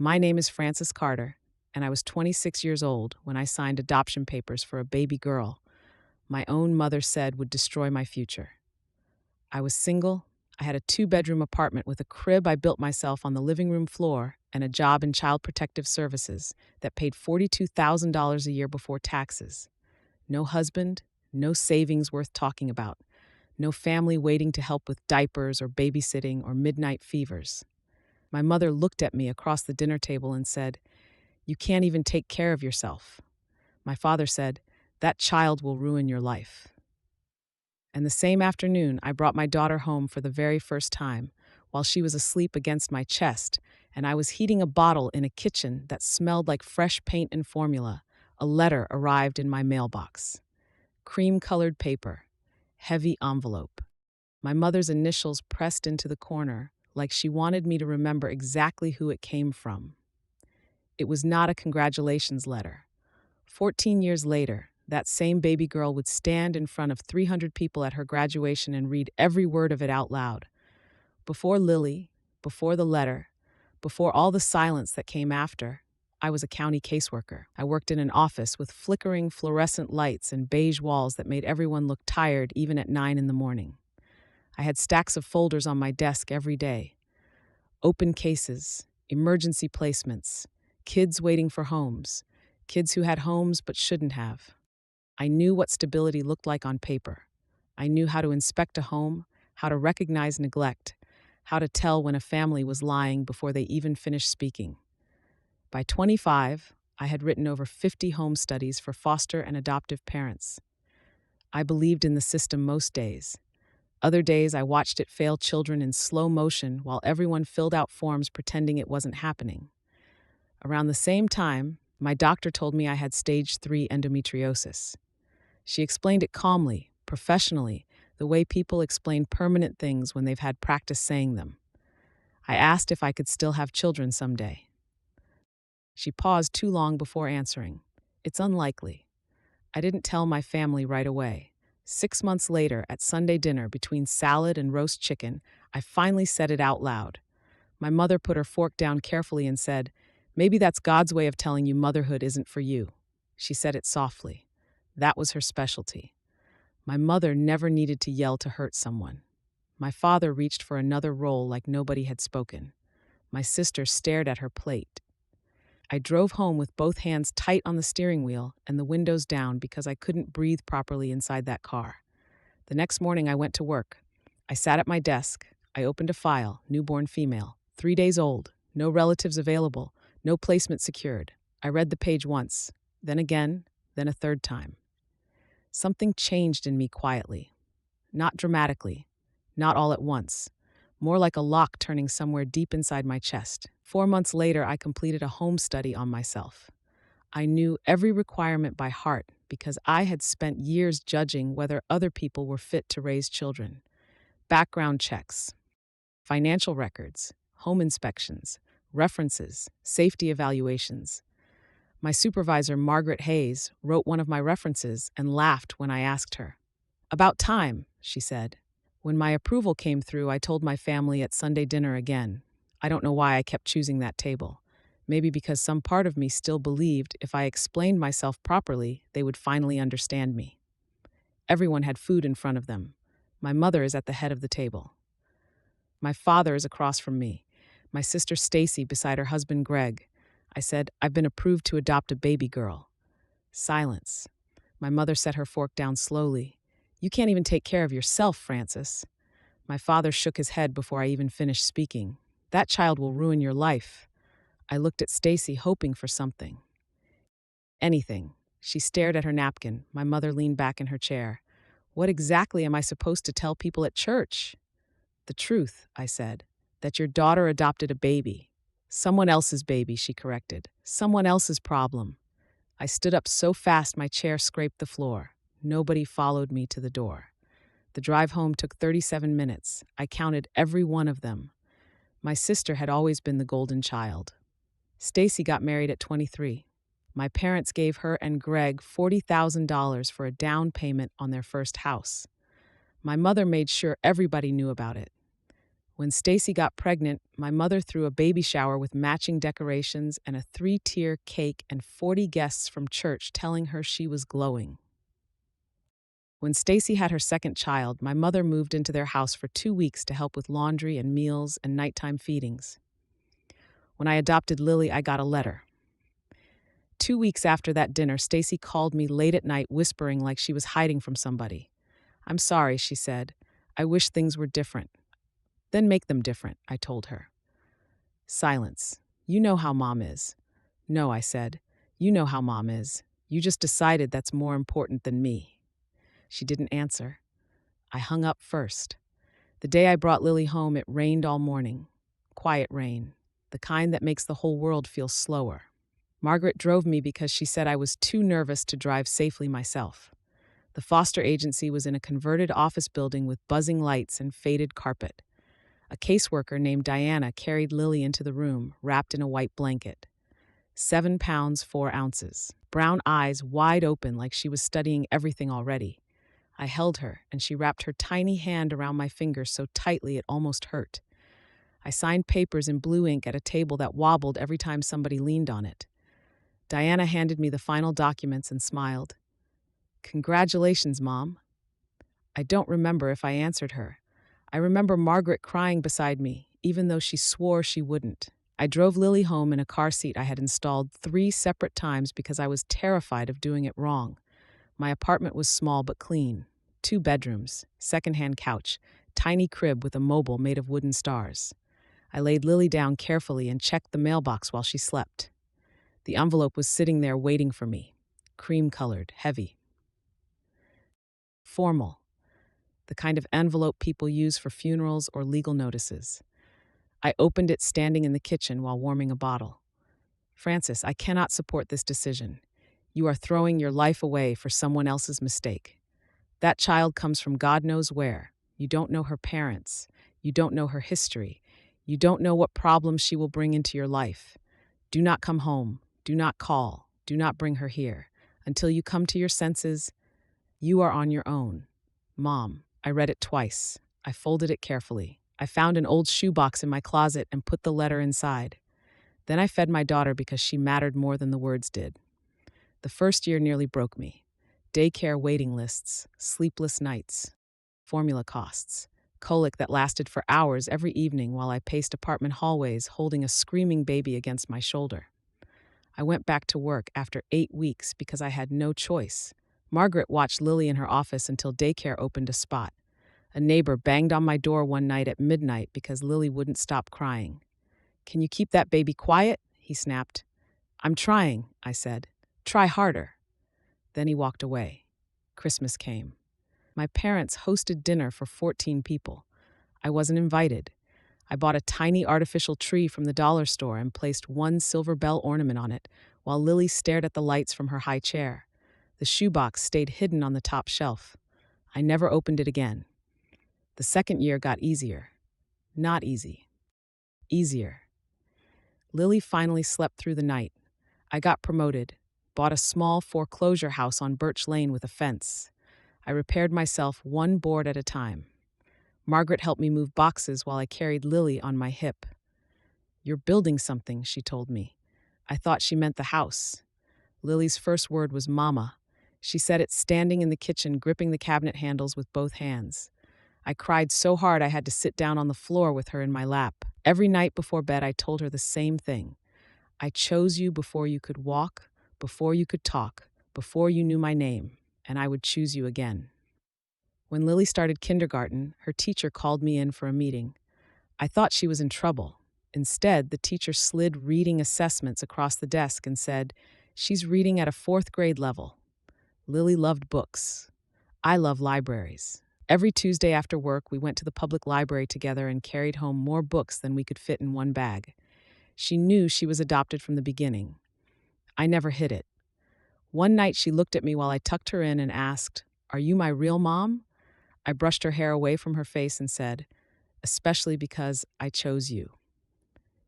My name is Frances Carter, and I was 26 years old when I signed adoption papers for a baby girl my own mother said would destroy my future. I was single. I had a two-bedroom apartment with a crib I built myself on the living room floor and a job in Child Protective Services that paid $42,000 a year before taxes. No husband, no savings worth talking about, no family waiting to help with diapers or babysitting or midnight fevers. My mother looked at me across the dinner table and said, "You can't even take care of yourself." My father said, "That child will ruin your life." And the same afternoon, I brought my daughter home for the very first time, while she was asleep against my chest, and I was heating a bottle in a kitchen that smelled like fresh paint and formula. A letter arrived in my mailbox. Cream-colored paper, heavy envelope. My mother's initials pressed into the corner, like she wanted me to remember exactly who it came from. It was not a congratulations letter. 14 years later, that same baby girl would stand in front of 300 people at her graduation and read every word of it out loud. Before Lily, before the letter, before all the silence that came after, I was a county caseworker. I worked in an office with flickering fluorescent lights and beige walls that made everyone look tired even at 9 in the morning. I had stacks of folders on my desk every day. Open cases, emergency placements, kids waiting for homes, kids who had homes but shouldn't have. I knew what stability looked like on paper. I knew how to inspect a home, how to recognize neglect, how to tell when a family was lying before they even finished speaking. By 25, I had written over 50 home studies for foster and adoptive parents. I believed in the system most days. Other days, I watched it fail children in slow motion while everyone filled out forms pretending it wasn't happening. Around the same time, my doctor told me I had stage 3 endometriosis. She explained it calmly, professionally, the way people explain permanent things when they've had practice saying them. I asked if I could still have children someday. She paused too long before answering. "It's unlikely." I didn't tell my family right away. 6 months later, at Sunday dinner between salad and roast chicken, I finally said it out loud. My mother put her fork down carefully and said, "Maybe that's God's way of telling you motherhood isn't for you." She said it softly. That was her specialty. My mother never needed to yell to hurt someone. My father reached for another roll like nobody had spoken. My sister stared at her plate. I drove home with both hands tight on the steering wheel and the windows down because I couldn't breathe properly inside that car. The next morning I went to work. I sat at my desk. I opened a file, newborn female, 3 days old, no relatives available, no placement secured. I read the page once, then again, then a third time. Something changed in me quietly. Not dramatically, not all at once. More like a lock turning somewhere deep inside my chest. 4 months later, I completed a home study on myself. I knew every requirement by heart because I had spent years judging whether other people were fit to raise children. Background checks, financial records, home inspections, references, safety evaluations. My supervisor, Margaret Hayes, wrote one of my references and laughed when I asked her. "About time," she said. When my approval came through, I told my family at Sunday dinner again. I don't know why I kept choosing that table. Maybe because some part of me still believed if I explained myself properly, they would finally understand me. Everyone had food in front of them. My mother is at the head of the table. My father is across from me. My sister Stacy beside her husband Greg. I said, "I've been approved to adopt a baby girl." Silence. My mother set her fork down slowly. "You can't even take care of yourself, Frances." My father shook his head before I even finished speaking. "That child will ruin your life." I looked at Stacy, hoping for something. Anything. She stared at her napkin. My mother leaned back in her chair. "What exactly am I supposed to tell people at church?" "The truth," I said. "That your daughter adopted a baby." "Someone else's baby," she corrected. "Someone else's problem." I stood up so fast my chair scraped the floor. Nobody followed me to the door. The drive home took 37 minutes. I counted every one of them. My sister had always been the golden child. Stacy got married at 23. My parents gave her and Greg $40,000 for a down payment on their first house. My mother made sure everybody knew about it. When Stacy got pregnant, my mother threw a baby shower with matching decorations and a 3-tier cake and 40 guests from church telling her she was glowing. When Stacy had her second child, my mother moved into their house for 2 weeks to help with laundry and meals and nighttime feedings. When I adopted Lily, I got a letter. 2 weeks after that dinner, Stacy called me late at night, whispering like she was hiding from somebody. "I'm sorry," she said. "I wish things were different." "Then make them different," I told her. Silence. "You know how Mom is." "No," I said. "You know how Mom is. You just decided that's more important than me." She didn't answer. I hung up first. The day I brought Lily home, it rained all morning. Quiet rain, the kind that makes the whole world feel slower. Margaret drove me because she said I was too nervous to drive safely myself. The foster agency was in a converted office building with buzzing lights and faded carpet. A caseworker named Diana carried Lily into the room, wrapped in a white blanket. 7 pounds, 4 ounces. Brown eyes wide open like she was studying everything already. I held her, and she wrapped her tiny hand around my finger so tightly it almost hurt. I signed papers in blue ink at a table that wobbled every time somebody leaned on it. Diana handed me the final documents and smiled. "Congratulations, Mom." I don't remember if I answered her. I remember Margaret crying beside me, even though she swore she wouldn't. I drove Lily home in a car seat I had installed 3 separate times because I was terrified of doing it wrong. My apartment was small but clean. 2 bedrooms, second-hand couch, tiny crib with a mobile made of wooden stars. I laid Lily down carefully and checked the mailbox while she slept. The envelope was sitting there waiting for me. Cream-colored, heavy. Formal. The kind of envelope people use for funerals or legal notices. I opened it standing in the kitchen while warming a bottle. "Francis, I cannot support this decision. You are throwing your life away for someone else's mistake. That child comes from God knows where. You don't know her parents. You don't know her history. You don't know what problems she will bring into your life. Do not come home. Do not call. Do not bring her here. Until you come to your senses, you are on your own. Mom." I read it twice. I folded it carefully. I found an old shoebox in my closet and put the letter inside. Then I fed my daughter because she mattered more than the words did. The first year nearly broke me. Daycare waiting lists, sleepless nights, formula costs, colic that lasted for hours every evening while I paced apartment hallways holding a screaming baby against my shoulder. I went back to work after 8 weeks because I had no choice. Margaret watched Lily in her office until daycare opened a spot. A neighbor banged on my door one night at midnight because Lily wouldn't stop crying. "Can you keep that baby quiet?" he snapped. "I'm trying," I said. "Try harder." Then he walked away. Christmas came. My parents hosted dinner for 14 people. I wasn't invited. I bought a tiny artificial tree from the dollar store and placed 1 silver bell ornament on it while Lily stared at the lights from her high chair. The shoebox stayed hidden on the top shelf. I never opened it again. The second year got easier. Not easy. Easier. Lily finally slept through the night. I got promoted, bought a small foreclosure house on Birch Lane with a fence. I repaired myself 1 board at a time. Margaret helped me move boxes while I carried Lily on my hip. "You're building something," she told me. I thought she meant the house. Lily's first word was "Mama." She said it standing in the kitchen, gripping the cabinet handles with both hands. I cried so hard I had to sit down on the floor with her in my lap. Every night before bed, I told her the same thing. "I chose you before you could walk, before you could talk, before you knew my name, and I would choose you again." When Lily started kindergarten, her teacher called me in for a meeting. I thought she was in trouble. Instead, the teacher slid reading assessments across the desk and said, "She's reading at a 4th grade level." Lily loved books. I love libraries. Every Tuesday after work, we went to the public library together and carried home more books than we could fit in 1 bag. She knew she was adopted from the beginning. I never hid it. One night she looked at me while I tucked her in and asked, "Are you my real mom?" I brushed her hair away from her face and said, "Especially because I chose you."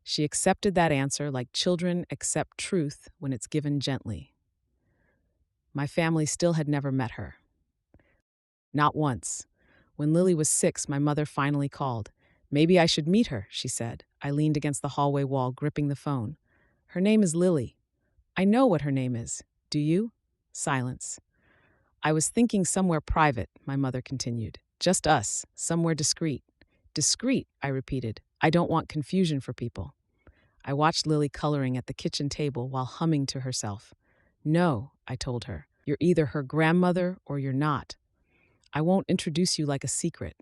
She accepted that answer like children accept truth when it's given gently. My family still had never met her. Not once. When Lily was 6, my mother finally called. Maybe I should meet her, she said. I leaned against the hallway wall, gripping the phone. Her name is Lily. I know what her name is. Do you? Silence. I was thinking somewhere private, my mother continued. Just us, somewhere discreet. Discreet, I repeated. I don't want confusion for people. I watched Lily coloring at the kitchen table while humming to herself. No, I told her. You're either her grandmother or you're not. I won't introduce you like a secret.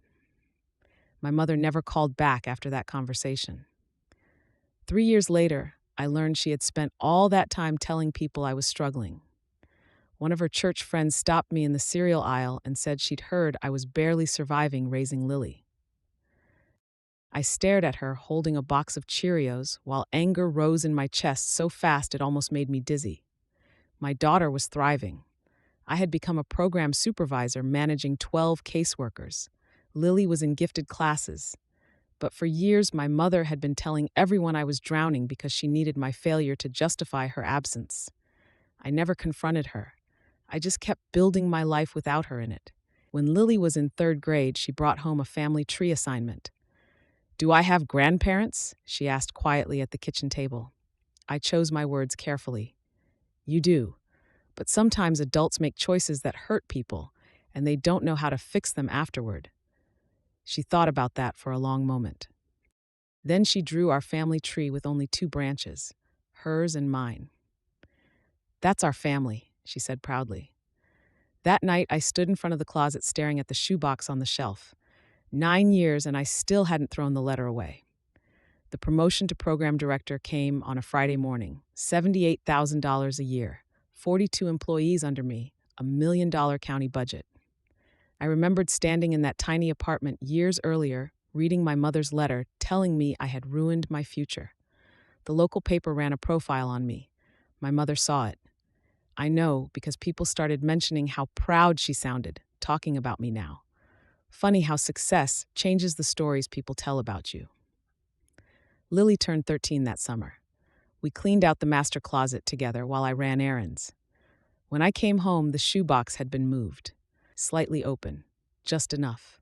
My mother never called back after that conversation. 3 years later, I learned she had spent all that time telling people I was struggling. One of her church friends stopped me in the cereal aisle and said she'd heard I was barely surviving raising Lily. I stared at her holding a box of Cheerios while anger rose in my chest so fast it almost made me dizzy. My daughter was thriving. I had become a program supervisor managing 12 caseworkers. Lily was in gifted classes. But for years, my mother had been telling everyone I was drowning because she needed my failure to justify her absence. I never confronted her. I just kept building my life without her in it. When Lily was in 3rd grade, she brought home a family tree assignment. Do I have grandparents? She asked quietly at the kitchen table. I chose my words carefully. You do. But sometimes adults make choices that hurt people, and they don't know how to fix them afterward. She thought about that for a long moment. Then she drew our family tree with only 2 branches, hers and mine. That's our family, she said proudly. That night, I stood in front of the closet staring at the shoebox on the shelf. 9 years, and I still hadn't thrown the letter away. The promotion to program director came on a Friday morning, $78,000 a year, 42 employees under me, $1 million county budget. I remembered standing in that tiny apartment years earlier, reading my mother's letter telling me I had ruined my future. The local paper ran a profile on me. My mother saw it. I know because people started mentioning how proud she sounded, talking about me now. Funny how success changes the stories people tell about you. Lily turned 13 that summer. We cleaned out the master closet together while I ran errands. When I came home, the shoebox had been moved, slightly open, just enough.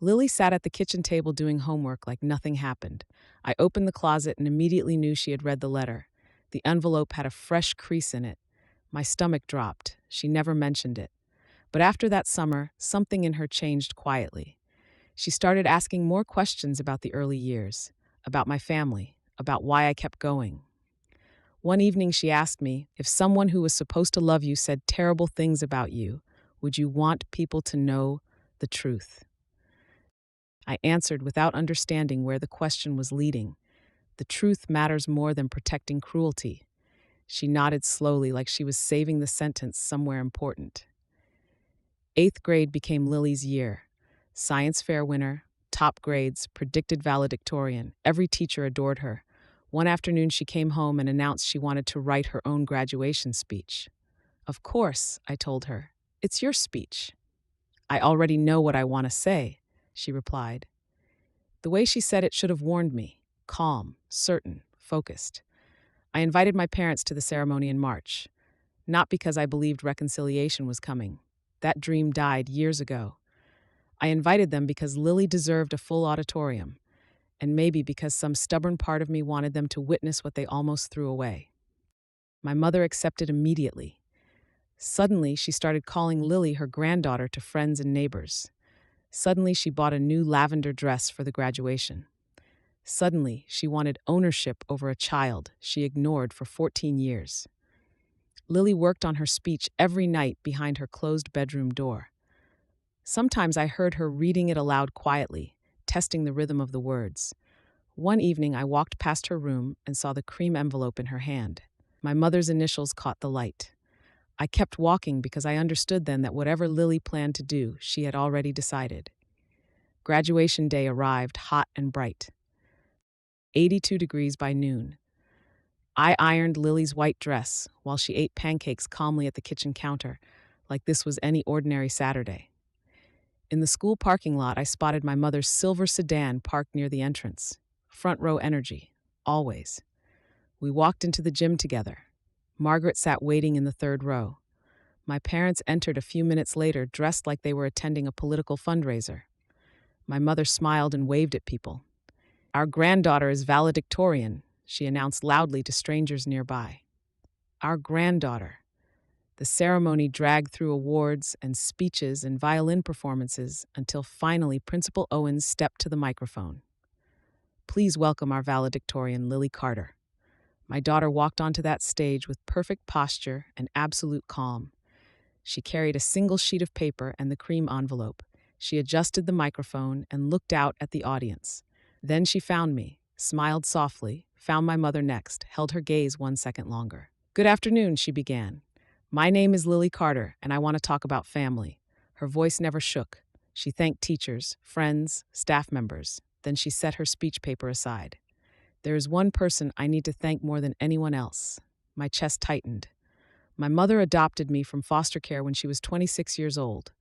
Lily sat at the kitchen table doing homework like nothing happened. I opened the closet and immediately knew she had read the letter. The envelope had a fresh crease in it. My stomach dropped. She never mentioned it. But after that summer, something in her changed quietly. She started asking more questions about the early years, about my family, about why I kept going. One evening she asked me, if someone who was supposed to love you said terrible things about you, would you want people to know the truth? I answered without understanding where the question was leading. The truth matters more than protecting cruelty. She nodded slowly like she was saving the sentence somewhere important. 8th grade became Lily's year. Science fair winner, top grades, predicted valedictorian. Every teacher adored her. One afternoon she came home and announced she wanted to write her own graduation speech. Of course, I told her. It's your speech. I already know what I want to say, she replied. The way she said it should have warned me. Calm, certain, focused. I invited my parents to the ceremony in March. Not because I believed reconciliation was coming. That dream died years ago. I invited them because Lily deserved a full auditorium, and maybe because some stubborn part of me wanted them to witness what they almost threw away. My mother accepted immediately. Suddenly, she started calling Lily her granddaughter to friends and neighbors. Suddenly, she bought a new lavender dress for the graduation. Suddenly, she wanted ownership over a child she ignored for 14 years. Lily worked on her speech every night behind her closed bedroom door. Sometimes I heard her reading it aloud quietly, testing the rhythm of the words. One evening, I walked past her room and saw the cream envelope in her hand. My mother's initials caught the light. I kept walking because I understood then that whatever Lily planned to do, she had already decided. Graduation day arrived hot and bright. 82 degrees by noon. I ironed Lily's white dress while she ate pancakes calmly at the kitchen counter, like this was any ordinary Saturday. In the school parking lot, I spotted my mother's silver sedan parked near the entrance. Front row energy, always. We walked into the gym together. Margaret sat waiting in the 3rd row. My parents entered a few minutes later, dressed like they were attending a political fundraiser. My mother smiled and waved at people. Our granddaughter is valedictorian, she announced loudly to strangers nearby. Our granddaughter. The ceremony dragged through awards and speeches and violin performances until finally Principal Owens stepped to the microphone. Please welcome our valedictorian, Lily Carter. My daughter walked onto that stage with perfect posture and absolute calm. She carried a single sheet of paper and the cream envelope. She adjusted the microphone and looked out at the audience. Then she found me, smiled softly, found my mother next, held her gaze 1 second longer. Good afternoon, she began. My name is Lily Carter, and I want to talk about family. Her voice never shook. She thanked teachers, friends, staff members. Then she set her speech paper aside. There is one person I need to thank more than anyone else. My chest tightened. My mother adopted me from foster care when she was 26 years old.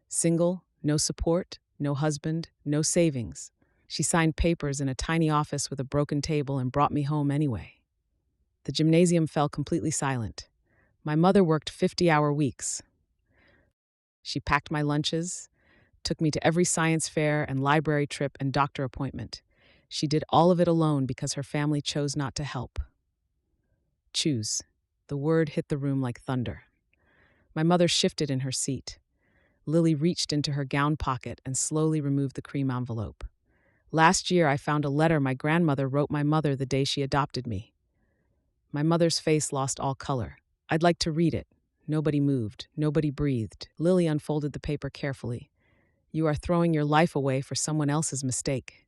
Single, no support, no husband, no savings. She signed papers in a tiny office with a broken table and brought me home anyway. The gymnasium fell completely silent. My mother worked 50-hour weeks. She packed my lunches, took me to every science fair and library trip and doctor appointment. She did all of it alone because her family chose not to help. Choose. The word hit the room like thunder. My mother shifted in her seat. Lily reached into her gown pocket and slowly removed the cream envelope. Last year, I found a letter my grandmother wrote my mother the day she adopted me. My mother's face lost all color. I'd like to read it. Nobody moved. Nobody breathed. Lily unfolded the paper carefully. You are throwing your life away for someone else's mistake.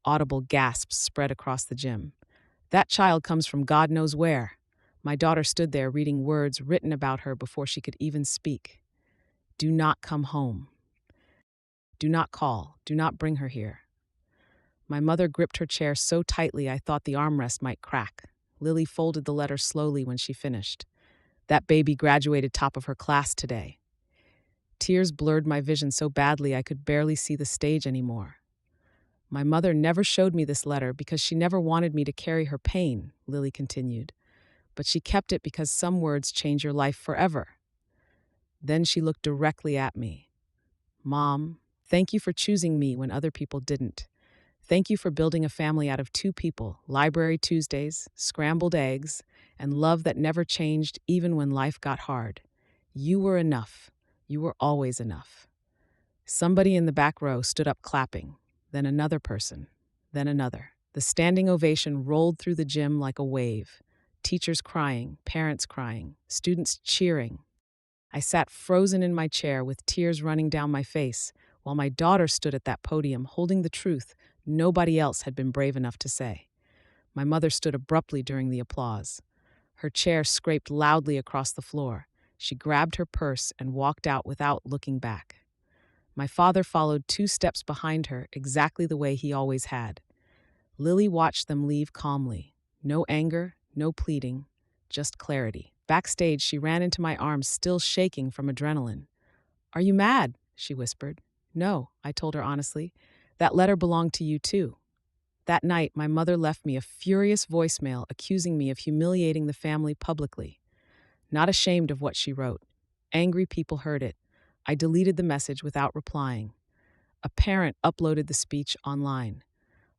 Audible gasps spread across the gym. That child comes from God knows where. My daughter stood there reading words written about her before she could even speak. Do not come home. Do not call. Do not bring her here. My mother gripped her chair so tightly I thought the armrest might crack. Lily folded the letter slowly when she finished. That baby graduated top of her class today. Tears blurred my vision so badly I could barely see the stage anymore. My mother never showed me this letter because she never wanted me to carry her pain, Lily continued. But she kept it because some words change your life forever. Then she looked directly at me. Mom, thank you for choosing me when other people didn't. Thank you for building a family out of 2 people, library Tuesdays, scrambled eggs, and love that never changed even when life got hard. You were enough. You were always enough. Somebody in the back row stood up clapping, then another person, then another. The standing ovation rolled through the gym like a wave. Teachers crying, parents crying, students cheering. I sat frozen in my chair with tears running down my face, while my daughter stood at that podium holding the truth nobody else had been brave enough to say. My mother stood abruptly during the applause. Her chair scraped loudly across the floor. She grabbed her purse and walked out without looking back. My father followed 2 steps behind her, exactly the way he always had. Lily watched them leave calmly. No anger, no pleading, just clarity. Backstage, she ran into my arms, still shaking from adrenaline. Are you mad? She whispered. No, I told her honestly. That letter belonged to you too. That night, my mother left me a furious voicemail accusing me of humiliating the family publicly. Not ashamed of what she wrote. Angry people heard it. I deleted the message without replying. A parent uploaded the speech online.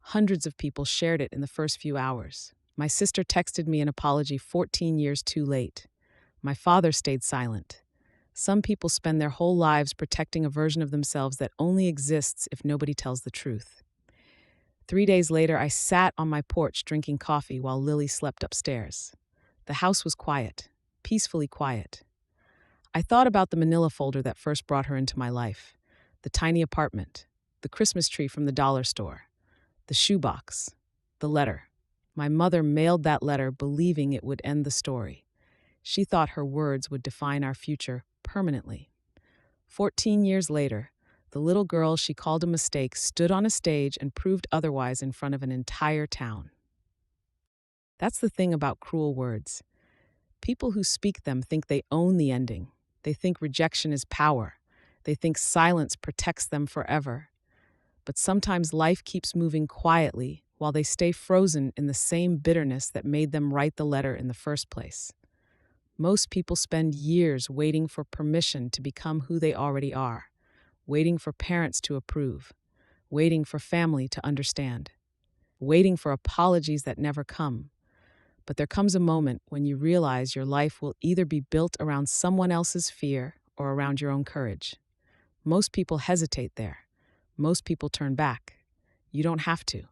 Hundreds of people shared it in the first few hours. My sister texted me an apology 14 years too late. My father stayed silent. Some people spend their whole lives protecting a version of themselves that only exists if nobody tells the truth. 3 days later, I sat on my porch drinking coffee while Lily slept upstairs. The house was quiet, peacefully quiet. I thought about the manila folder that first brought her into my life, the tiny apartment, the Christmas tree from the dollar store, the shoebox, the letter. My mother mailed that letter believing it would end the story. She thought her words would define our future permanently. 14 years later, the little girl she called a mistake stood on a stage and proved otherwise in front of an entire town. That's the thing about cruel words. People who speak them think they own the ending. They think rejection is power. They think silence protects them forever. But sometimes life keeps moving quietly while they stay frozen in the same bitterness that made them write the letter in the first place. Most people spend years waiting for permission to become who they already are, waiting for parents to approve, waiting for family to understand, waiting for apologies that never come. But there comes a moment when you realize your life will either be built around someone else's fear or around your own courage. Most people hesitate there. Most people turn back. You don't have to.